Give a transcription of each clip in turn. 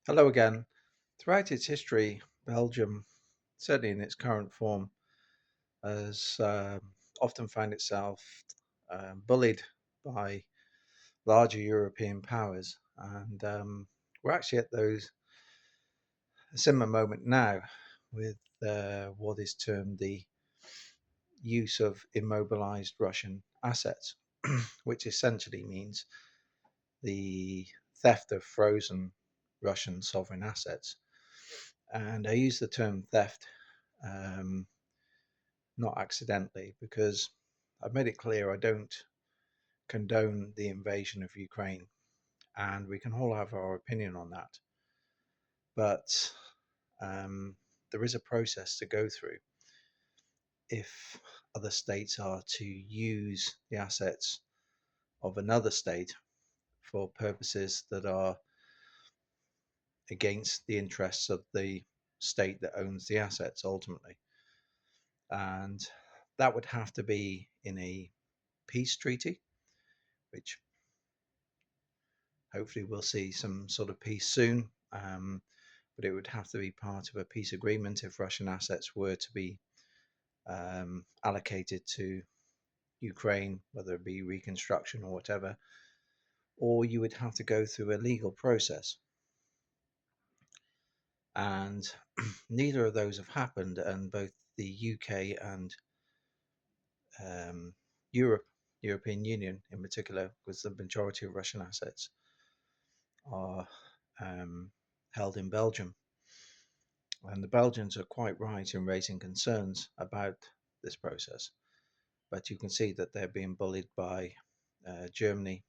Hello again. Throughout its history, Belgium, certainly in its current form, has often found itself bullied by larger European powers. And we're actually at a similar moment now with what is termed the use of immobilized Russian assets, which essentially means the theft of frozen Russian sovereign assets. And I use the term theft um, not accidentally, because I've made it clear I don't condone the invasion of Ukraine, and we can all have our opinion on that. But um, there is a process to go through if other states are to use the assets of another state for purposes that are against the interests of the state that owns the assets ultimately. And that would have to be in a peace treaty, which hopefully we'll see some sort of peace soon. But it would have to be part of a peace agreement if Russian assets were to be allocated to Ukraine, whether it be reconstruction or whatever, or you would have to go through a legal process. And neither of those have happened, and both the UK and um, Europe, European Union in particular, because the majority of Russian assets are held in Belgium. And the Belgians are quite right in raising concerns about this process. But you can see that they're being bullied by Germany,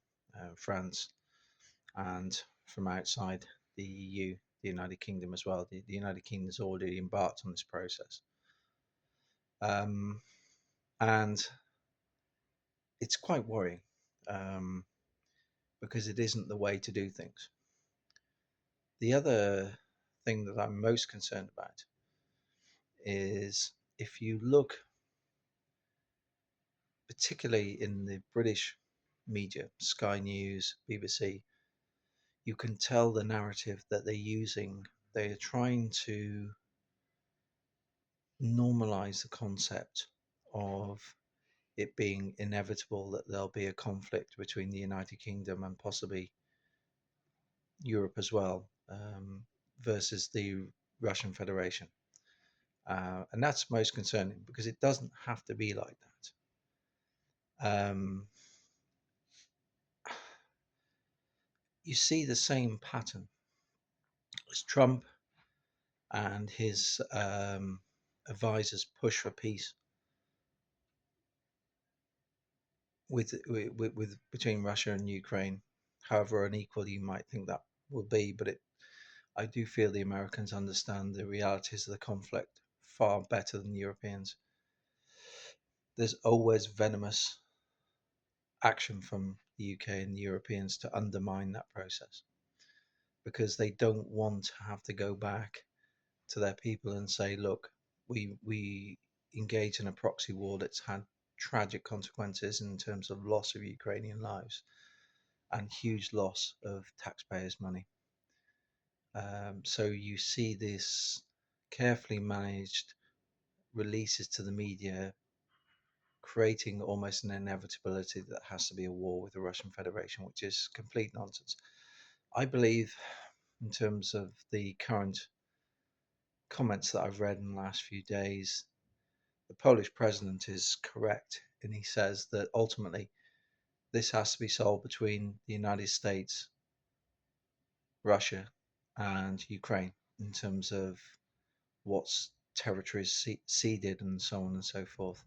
France, and from outside the EU, the United Kingdom as well. The United Kingdom has already embarked on this process. Um, and it's quite worrying um, because it isn't the way to do things. The other thing that I'm most concerned about is if you look particularly in the British media, Sky News, BBC, you can tell the narrative that they're using. They are trying to normalize the concept of it being inevitable that there'll be a conflict between the United Kingdom and possibly Europe as well, versus the Russian Federation. And that's most concerning because it doesn't have to be like that. You see the same pattern as Trump and his advisors push for peace with between Russia and Ukraine. However unequal you might think that will be, but I do feel the Americans understand the realities of the conflict far better than the Europeans. There's always venomous action from the UK and the Europeans to undermine that process because they don't want to have to go back to their people and say, look, we engage in a proxy war that's had tragic consequences in terms of loss of Ukrainian lives and huge loss of taxpayers' money. So you see this carefully managed releases to the media, creating almost an inevitability that has to be a war with the Russian Federation, which is complete nonsense. I believe, in terms of the current comments that I've read in the last few days, the Polish president is correct, and he says that ultimately this has to be solved between the United States, Russia, and Ukraine in terms of what's territories ceded and so on and so forth.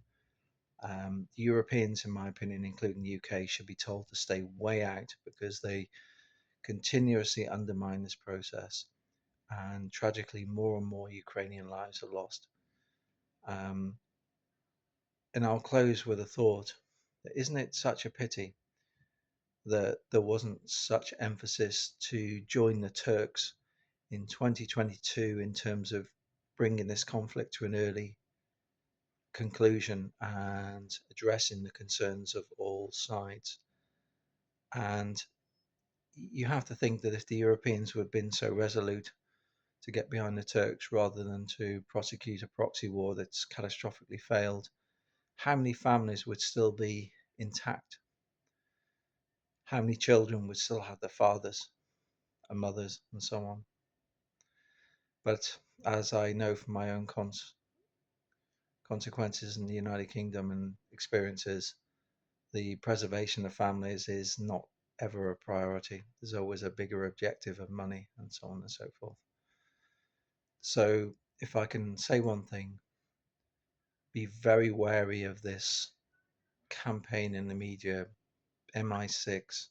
The Europeans, in my opinion, including the UK, should be told to stay way out because they continuously undermine this process. And tragically, more and more Ukrainian lives are lost. Um, and I'll close with a thought. Isn't it such a pity that there wasn't such emphasis to join the Turks in 2022 in terms of bringing this conflict to an early conclusion and addressing the concerns of all sides? And you have to think that if the Europeans would have been so resolute to get behind the Turks rather than to prosecute a proxy war that's catastrophically failed, how many families would still be intact? How many children would still have their fathers and mothers and so on? But as I know from my own consequences in the United Kingdom and experiences, the preservation of families is not ever a priority. There's always a bigger objective of money and so on and so forth. So, if I can say one thing, be very wary of this campaign in the media, MI6,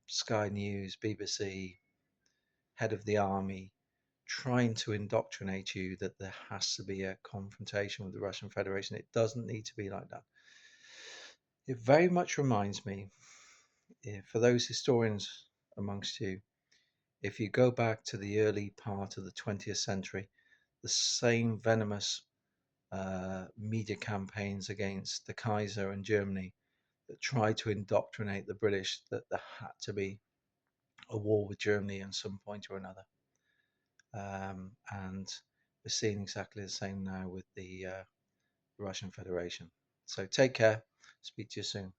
Sky News, BBC, head of the army, trying to indoctrinate you that there has to be a confrontation with the Russian Federation. It doesn't need to be like that. It very much reminds me, for those historians amongst you, if you go back to the early part of the 20th century, the same venomous media campaigns against the Kaiser and Germany that tried to indoctrinate the British that there had to be a war with Germany at some point or another. And we're seeing exactly the same now with the Russian Federation. So take care. Speak to you soon.